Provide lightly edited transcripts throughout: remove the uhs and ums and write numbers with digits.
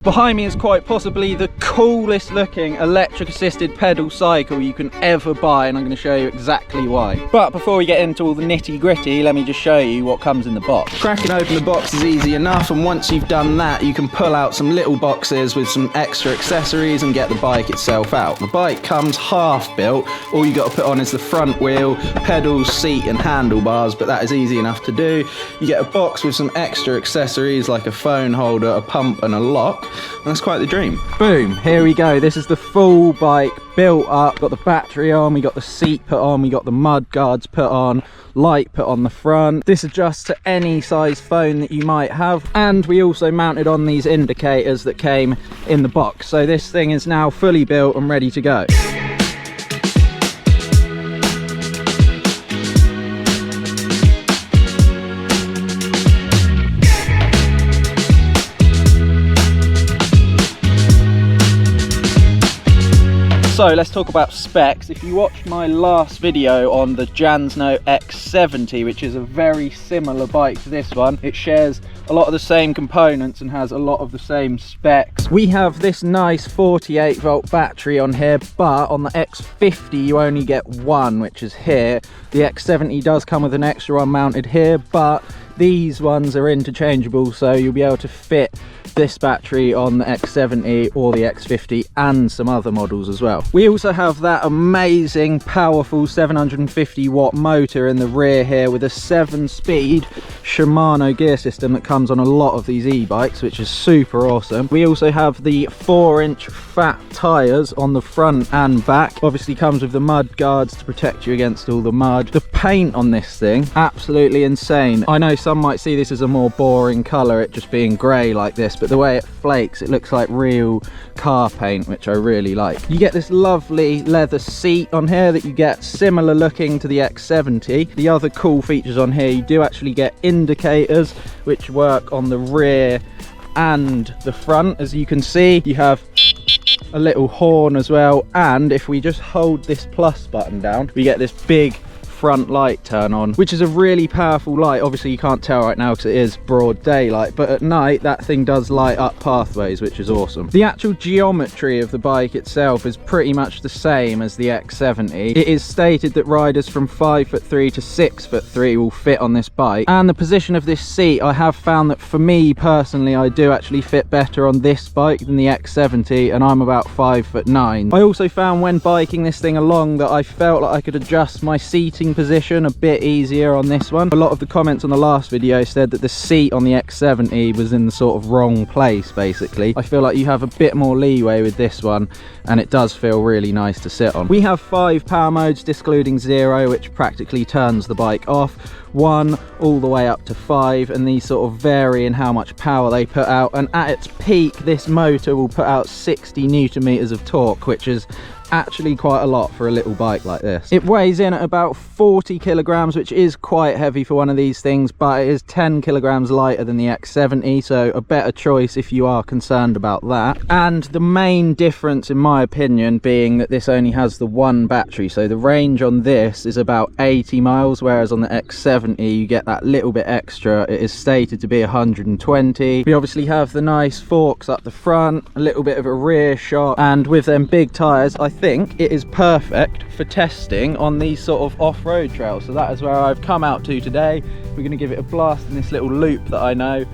Behind me is quite possibly the coolest looking electric assisted pedal cycle you can ever buy, and I'm going to show you exactly why. But before we get into all the nitty gritty, let me just show you what comes in the box. Cracking open the box is easy enough, and once you've done that you can pull out some little boxes with some extra accessories and get the bike itself out. The bike comes half built. All you got to put on is the front wheel, pedals, seat and handlebars, but that is easy enough to do. You get a box with some extra accessories like a phone holder, a pump and a lock. That's quite the dream. Boom, here we go. This is the full bike built up. Got the battery on, we got the seat put on, we got the mud guards put on, light put on the front. This adjusts to any size phone that you might have, and we also mounted on these indicators that came in the box. So this thing is now fully built and ready to go. So let's talk about specs. If you watched my last video on the Jansno X50, which is a very similar bike to this one, it shares a lot of the same components and has a lot of the same specs. We have this nice 48 volt battery on here, but on the X50 you only get one, which is here. The X70 does come with an extra one mounted here, but these ones are interchangeable, so you'll be able to fit this battery on the X70 or the X50 and some other models as well. We also have that amazing powerful 750 watt motor in the rear here with a 7-speed Shimano gear system that comes on a lot of these e-bikes, which is super awesome. We also have the 4-inch fat tyres on the front and back. Obviously comes with the mud guards to protect you against all the mud. The paint on this thing, absolutely insane. I know some might see this as a more boring colour, it just being grey like this, but the way it flakes, it looks like real car paint, which I really like. You get this lovely leather seat on here that you get similar looking to the X70. The other cool features on here, you do actually get indicators which work on the rear and the front. As you can see, you have a little horn as well, and if we just hold this plus button down, we get this big front light turn on, which is a really powerful light. Obviously you can't tell right now because it is broad daylight, but at night that thing does light up pathways, which is awesome. The actual geometry of the bike itself is pretty much the same as the X70. It is stated that riders from 5'3" to 6'3" will fit on this bike, and the position of this seat, I have found that for me personally, I do actually fit better on this bike than the X70, and I'm about 5'9". I also found when biking this thing along that I felt like I could adjust my seating position a bit easier on this one. A lot of the comments on the last video said that the seat on the X70 was in the sort of wrong place basically. I feel like you have a bit more leeway with this one, and it does feel really nice to sit on. We have 5 power modes discluding 0, which practically turns the bike off, 1 all the way up to 5, and these sort of vary in how much power they put out, and at its peak this motor will put out 60 Newton meters of torque, which is actually quite a lot for a little bike like this. It weighs in at about 40 kilograms, which is quite heavy for one of these things, but it is 10 kilograms lighter than the X70, so a better choice if you are concerned about that. And the main difference in my opinion being that this only has the one battery, so the range on this is about 80 miles, whereas on the X70 you get that little bit extra. It is stated to be 120. We obviously have the nice forks up the front, a little bit of a rear shot, and with them big tyres, I think it is perfect for testing on these sort of off-road trails. So that is where I've come out to today. We're going to give it a blast in this little loop that I know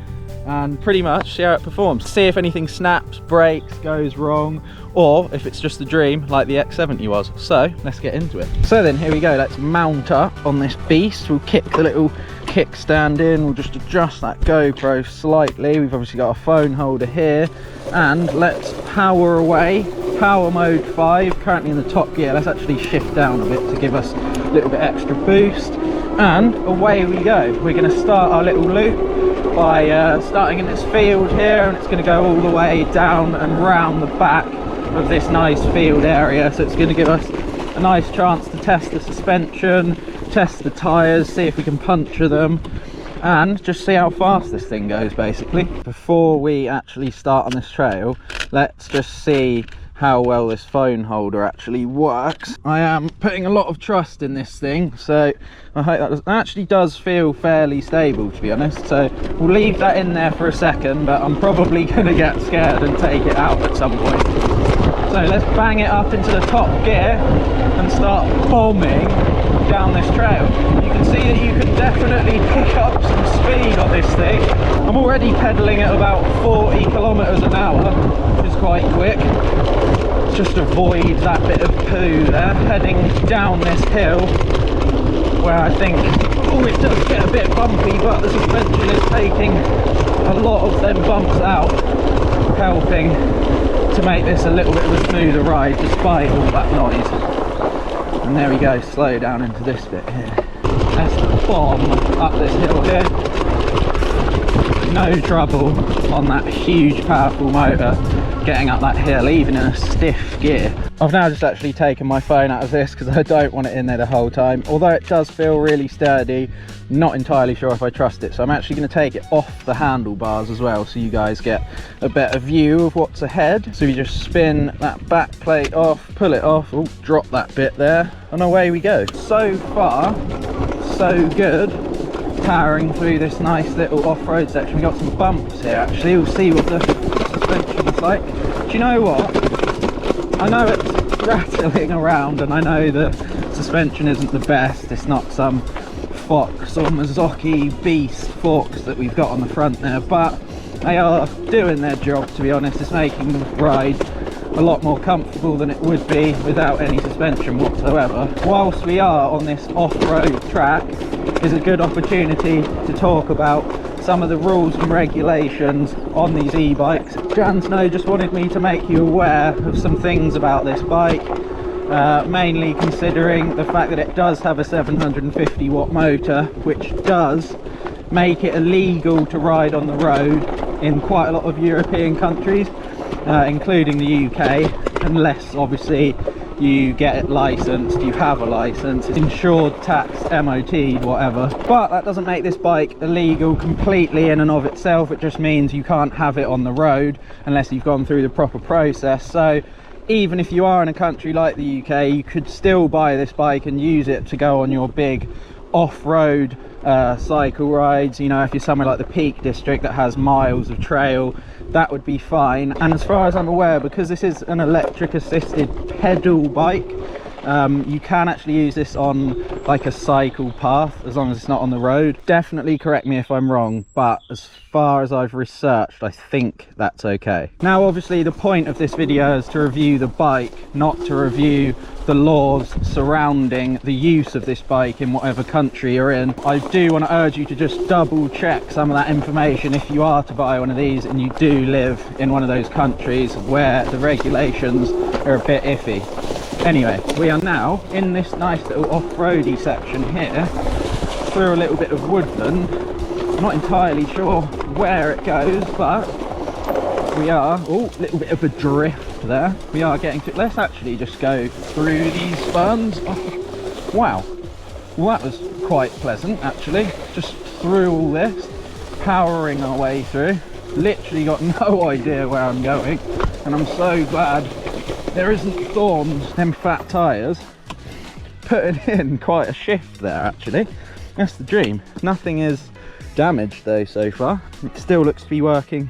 and pretty much see how it performs. See if anything snaps, breaks, goes wrong, or if it's just a dream like the X70 was. So let's get into it. So then here we go, let's mount up on this beast. We'll kick the little kickstand in, we'll just adjust that GoPro slightly. We've obviously got a phone holder here, and let's power away. Power mode 5, currently in the top gear. Let's actually shift down a bit to give us a little bit extra boost, and away we go. We're going to start our little loop by starting in this field here, and it's going to go all the way down and round the back of this nice field area. So it's going to give us a nice chance to test the suspension, test the tyres, see if we can puncture them, and just see how fast this thing goes basically. Before we actually start on this trail, let's just see how well this phone holder actually works. I am putting a lot of trust in this thing, so I hope that actually does feel fairly stable, to be honest. So we'll leave that in there for a second, but I'm probably going to get scared and take it out at some point. So let's bang it up into the top gear and start bombing down this trail. You can see that you can definitely pick up some speed on this thing. I'm already pedaling at about 40 kilometers an hour, which is quite quick. Just avoid that bit of poo there, heading down this hill where I think, oh, it does get a bit bumpy, but the suspension is taking a lot of them bumps out, helping to make this a little bit of a smoother ride despite all that noise. And there we go, slow down into this bit here. Let's bomb up this hill here. No trouble on that huge powerful motor getting up that hill, even in a stiff gear. I've now just actually taken my phone out of this because I don't want it in there the whole time. Although it does feel really sturdy, not entirely sure if I trust it. So I'm actually going to take it off the handlebars as well, so you guys get a better view of what's ahead. So you just spin that back plate off, pull it off, oh, drop that bit there, and away we go. So far, so good. Powering through this nice little off-road section. We've got some bumps here actually. We'll see what the suspension is like. Do you know what? I know it's rattling around and I know the suspension isn't the best. It's not some Fox or Mazzocchi beast forks that we've got on the front there, but they are doing their job, to be honest. It's making the ride a lot more comfortable than it would be without any suspension whatsoever. Whilst we are on this off-road track, is a good opportunity to talk about some of the rules and regulations on these e-bikes. Jansno just wanted me to make you aware of some things about this bike, mainly considering the fact that it does have a 750 watt motor, which does make it illegal to ride on the road in quite a lot of European countries, including the UK, unless obviously you get it licensed, you have a license, insured, taxed, MOT'd, whatever. But that doesn't make this bike illegal completely in and of itself. It just means you can't have it on the road unless you've gone through the proper process. So even if you are in a country like the UK, you could still buy this bike and use it to go on your big off-road cycle rides. You know, if you're somewhere like the Peak District that has miles of trail, that would be fine. And as far as I'm aware, because this is an electric assisted pedal bike, you can actually use this on like a cycle path as long as it's not on the road. Definitely correct me if I'm wrong, but as far as I've researched, I think that's okay. Now obviously the point of this video is to review the bike, not to review the laws surrounding the use of this bike in whatever country you're in. I do want to urge you to just double check some of that information if you are to buy one of these and you do live in one of those countries where the regulations are a bit iffy. Anyway, we are now in this nice little off-roady section here through a little bit of woodland. I'm not entirely sure where it goes, but we are, oh, a little bit of a drift there. We are getting to, let's actually just go through these ferns. Oh, wow, well, that was quite pleasant actually. Just through all this, powering our way through. Literally got no idea where I'm going, and I'm so glad there isn't thorns. Them fat tyres putting in quite a shift there actually. That's the dream. Nothing is damaged though so far. It still looks to be working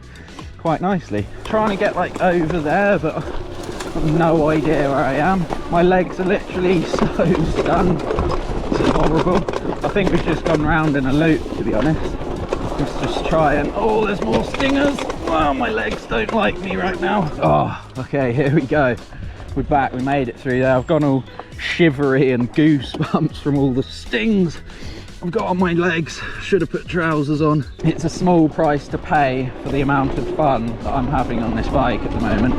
quite nicely. Trying to get like over there, but I've no idea where I am. My legs are literally so stunned. This is horrible. I think we've just gone round in a loop, to be honest. Let's just try and, oh, there's more stingers. Oh, my legs don't like me right now. Oh, okay, here we go. We're back, we made it through there. I've gone all shivery and goosebumps from all the stings I've got on my legs. Should have put trousers on. It's a small price to pay for the amount of fun that I'm having on this bike at the moment.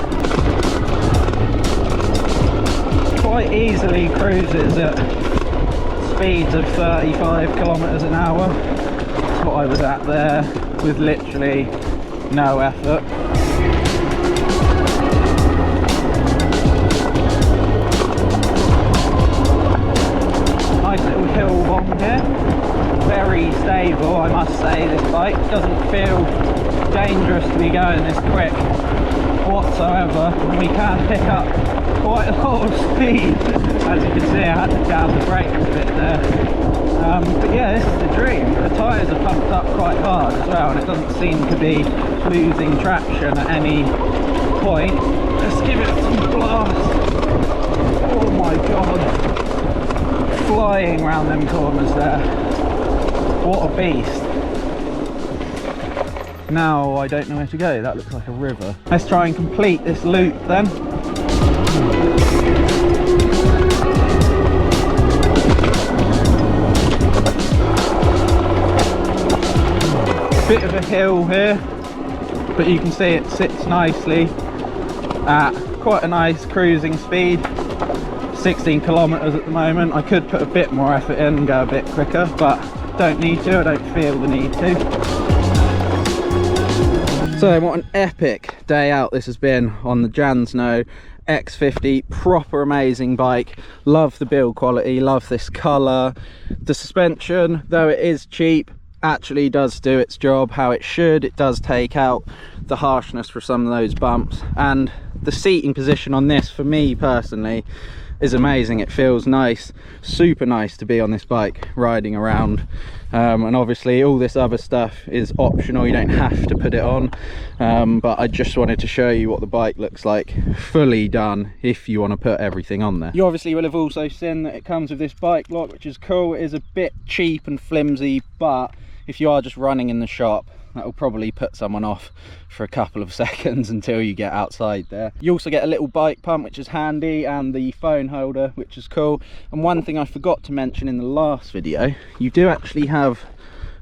Quite easily cruises at speeds of 35 kilometers an hour. That's what I was at there with literally no effort. Nice little hill bomb here. Very stable, I must say. This bike doesn't feel dangerous to be going this quick whatsoever, and we can pick up quite a lot of speed. As you can see, I had to jam the brakes a bit there. But yeah, this is the dream. The tyres are pumped up quite hard as well, and it doesn't seem to be losing traction at any point. Let's give it some blast. Oh my god, flying round them corners there. What a beast. Now I don't know where to go. That looks like a river. Let's try and complete this loop then. Bit of a hill here, but you can see it sits nicely at quite a nice cruising speed. 16 kilometers at the moment. I could put a bit more effort in and go a bit quicker, but don't need to. I don't feel the need to. So what an epic day out this has been on the Jansno X50. Proper amazing bike. Love the build quality, love this colour. The suspension, though it is cheap, actually does do its job how it should. It does take out the harshness for some of those bumps, and the seating position on this, for me personally, is amazing. It feels nice, super nice to be on this bike riding around. And obviously all this other stuff is optional, you don't have to put it on, but I just wanted to show you what the bike looks like fully done if you want to put everything on there. You obviously will have also seen that it comes with this bike lock, which is cool. It is a bit cheap and flimsy, but if you are just running in the shop, that will probably put someone off for a couple of seconds until you get outside there. You also get a little bike pump, which is handy, and the phone holder, which is cool. And one thing I forgot to mention in the last video, you do actually have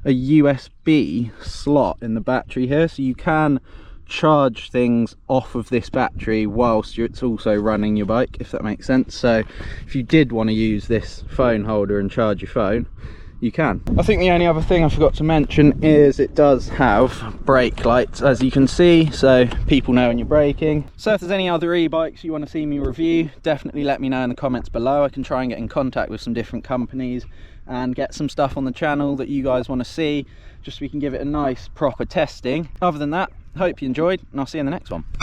a USB slot in the battery here, so you can charge things off of this battery whilst it's also running your bike, if that makes sense. So if you did want to use this phone holder and charge your phone, you can. I think the only other thing I forgot to mention is it does have brake lights, as you can see, so people know when you're braking. So if there's any other e-bikes you want to see me review, definitely let me know in the comments below. I can try and get in contact with some different companies and get some stuff on the channel that you guys want to see, just so we can give it a nice proper testing. Other than that, hope you enjoyed, and I'll see you in the next one.